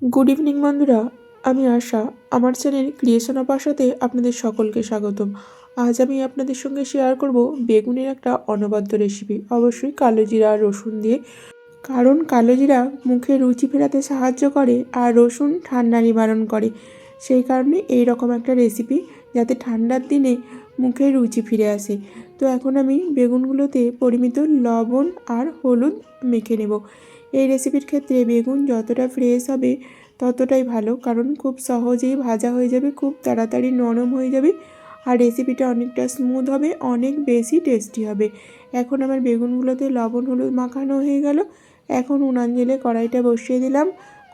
Good evening বন্ধুরা, আমি আশা। আমার চ্যানেল ক্রিয়েশন অফ আশাতে আপনাদের সকলকে স্বাগতম। আজ আমি আপনাদের সঙ্গে শেয়ার করব বেগুনের একটা অনবদ্য রেসিপি, অবশ্যই কালো জিরা আর রসুন দিয়ে। কারণ কালো জিরা মুখে রুচি ফেরাতে সাহায্য করে আর রসুন ঠান্ডা নিবারণ করে। সেই কারণে এই রকম একটা রেসিপি, যাতে ঠান্ডার দিনে মুখে রুচি ফিরে আসে। তো এখন আমি বেগুনগুলোতে পরিমিত লবণ আর হলুদ মেখে নেব। এই রেসিপির ক্ষেত্রে বেগুন যতটা ফ্রেশ হবে ততটাই ভালো, কারণ খুব সহজেই ভাজা হয়ে যাবে, খুব তাড়াতাড়ি নরম হয়ে যাবে আর রেসিপিটা অনেকটা স্মুথ হবে, অনেক বেশি টেস্টি হবে। এখন আমার বেগুনগুলোতে লবণ হলুদ মাখানো হয়ে গেল। এখন উনান জেলে কড়াইটা বসিয়ে দিলাম।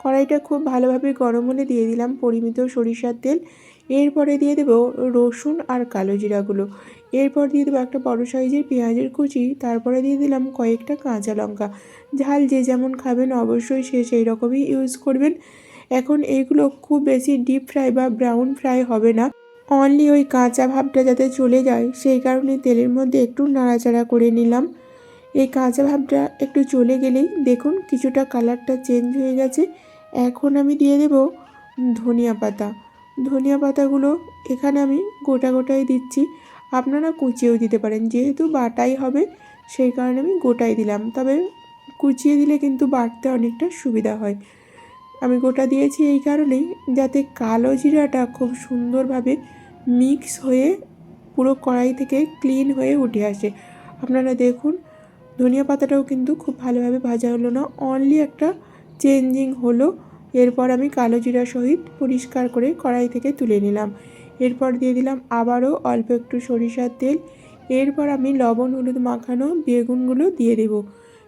কড়াইটা খুব ভালোভাবে গরম হলে দিয়ে দিলাম পরিমিত সরিষার তেল। এরপরে দিয়ে দেবো রসুন আর কালো জিরাগুলো। এরপর দিয়ে দেবো একটা বড় সাইজের পেঁয়াজের কুচি। তারপরে দিয়ে দিলাম কয়েকটা কাঁচা লঙ্কা। ঝাল যে যেমন খাবেন অবশ্যই সে সেই রকমই ইউজ করবেন। এখন এইগুলো খুব বেশি ডিপ ফ্রাই বা ব্রাউন ফ্রাই হবে না, অনলি ওই কাঁচা ভাবটা যাতে চলে যায় সেই কারণে তেলের মধ্যে একটু নাড়াচাড়া করে নিলাম। এই কাঁচা ভাবটা একটু চলে গেলেই দেখুন কিছুটা কালারটা চেঞ্জ হয়ে গেছে। এখন আমি দিয়ে দেব ধনিয়া পাতা। ধনিয়া পাতাগুলো এখানে আমি গোটা গোটাই দিচ্ছি, আপনারা কুচিয়েও দিতে পারেন। যেহেতু বাটাই হবে সেই কারণে আমি গোটাই দিলাম, তবে কুচিয়ে দিলে কিন্তু বাটতে অনেকটা সুবিধা হয়। আমি গোটা দিয়েছি এই কারণেই, যাতে কালো জিরাটা খুব সুন্দরভাবে মিক্স হয়ে পুরো কড়াই থেকে ক্লিন হয়ে উঠে আসে। আপনারা দেখুন ধনিয়া পাতাটাও কিন্তু খুব ভালোভাবে ভাজা হলো না, অনলি একটা চেঞ্জিং হলো। এরপর আমি কালো জিরা সহিত পরিষ্কার করে কড়াই থেকে তুলে নিলাম। এরপর দিয়ে দিলাম আবারও অল্প একটু সরিষার তেল। এরপর আমি লবণ হলুদ মাখানো বেগুনগুলো দিয়ে দেব।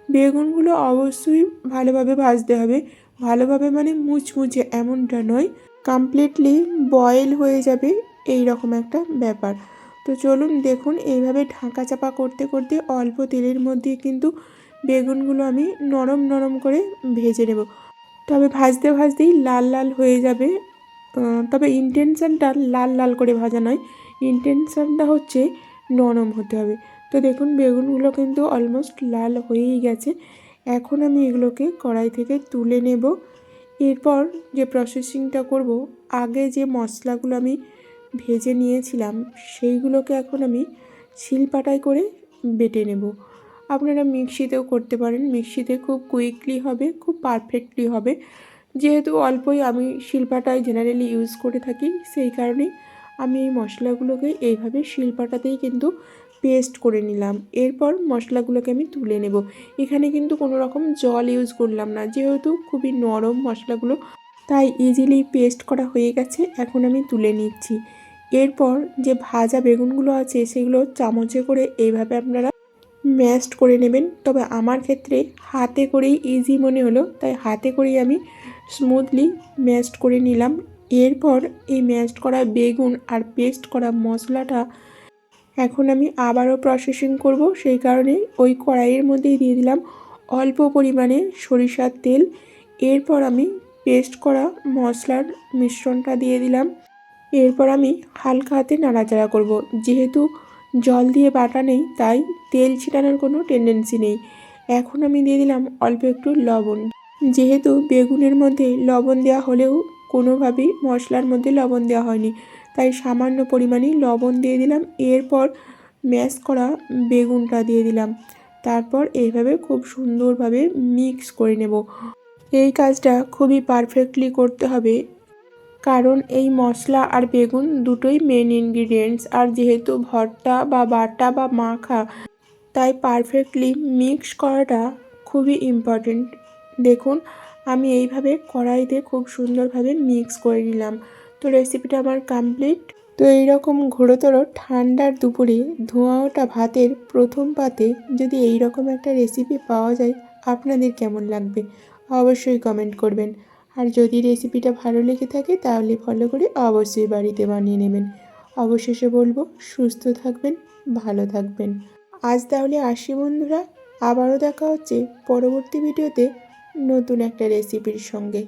বেগুনগুলো অবশ্যই ভালোভাবে ভাজতে হবে। ভালোভাবে মানে মুচমুচে এমনটা নয়, কমপ্লিটলি বয়েল হয়ে যাবে এই রকম একটা ব্যাপার। তো চলুন দেখুন, এইভাবে ঢাকা চাপা করতে করতে অল্প তেলের মধ্যে কিন্তু বেগুনগুলো আমি নরম নরম করে ভেজে নেব। তবে ভাজতে ভাজতেই লাল লাল হয়ে যাবে। তবে ইন্টেনশানটা লাল লাল করে ভাজা নয়, ইন্টেনশানটা হচ্ছে নরম হতে হবে। তো দেখুন বেগুনগুলো কিন্তু অলমোস্ট লাল হয়েই গেছে। এখন আমি এগুলোকে কড়াই থেকে তুলে নেব। এরপর যে প্রসেসিংটা করব, আগে যে মশলাগুলো আমি ভেজে নিয়েছিলাম সেইগুলোকে এখন আমি শিলপাটায় করে বেটে নেব। আপনারা মিক্সিতেও করতে পারেন, মিক্সিতে খুব কুইকলি হবে, খুব পারফেক্টলি হবে। যেহেতু অল্পই আমি শিলপাটায় জেনারেলি ইউজ করে থাকি, সেই কারণেই আমি এই মশলাগুলোকে এইভাবে শিলপাটাতেই কিন্তু পেস্ট করে নিলাম। এরপর মশলাগুলোকে আমি তুলে নেব। এখানে কিন্তু কোনো রকম জল ইউজ করলাম না, যেহেতু খুবই নরম মশলাগুলো, তাই ইজিলি পেস্ট করা হয়ে গেছে। এখন আমি তুলে নিচ্ছি। এরপর যে ভাজা বেগুনগুলো আছে সেগুলো চামচে করে এইভাবে আপনারা ম্যাশড করে নেবেন। তবে আমার ক্ষেত্রে হাতে করেই ইজি মনে হলো, তাই হাতে করেই আমি স্মুথলি ম্যাশড করে নিলাম। এরপর এই ম্যাশড করা বেগুন আর পেস্ট করা মশলাটা এখন আমি আবারও প্রসেসিং করব, সেই কারণে ওই কড়াইয়ের মধ্যেই দিয়ে দিলাম অল্প পরিমাণে সরিষার তেল। এরপর আমি পেস্ট করা মশলার মিশ্রণটা দিয়ে দিলাম। এরপর আমি হালকা হাতে নাড়াচাড়া করব। যেহেতু জল দিয়ে বাটা নেই তাই তেল ছিটানোর কোনো টেন্ডেন্সি নেই। এখন আমি দিয়ে দিলাম অল্প একটু লবণ। যেহেতু বেগুনের মধ্যে লবণ দেওয়া হলেও কোনোভাবেই মশলার মধ্যে লবণ দেওয়া হয়নি, তাই সামান্য পরিমাণেই লবণ দিয়ে দিলাম। এরপর ম্যাশ করা বেগুনটা দিয়ে দিলাম। তারপর এইভাবে খুব সুন্দরভাবে মিক্স করে নেব। এই কাজটা খুবই পারফেক্টলি করতে হবে, কারণ এই মশলা আর বেগুন দুটোই মেন ইনগ্রিডিয়েন্টস। আর যেহেতু ভর্তা বা বাটা বা মাখা, তাই পারফেক্টলি মিক্স করাটা খুবই ইম্পর্টেন্ট। দেখুন আমি এইভাবে কড়াইতে খুব সুন্দরভাবে মিক্স করে নিলাম। তো রেসিপিটা আমার কমপ্লিট। তো এইরকম ঘোরতর ঠান্ডার দুপুরে ধোঁয়া ওঠা ভাতের প্রথম পাতে যদি এই রকম একটা রেসিপি পাওয়া যায়, আপনাদের কেমন লাগবে অবশ্যই কমেন্ট করবেন। আর যদি রেসিপিটা ভালো লেগে থাকে তাহলে ফলো করে অবশ্যই বাড়িতে বানিয়ে নেবেন। অবশেষে বলবো সুস্থ থাকবেন, ভালো থাকবেন। আজ তাহলে আসি বন্ধুরা, আবারও দেখা হচ্ছে পরবর্তী ভিডিওতে নতুন একটা রেসিপির সঙ্গে।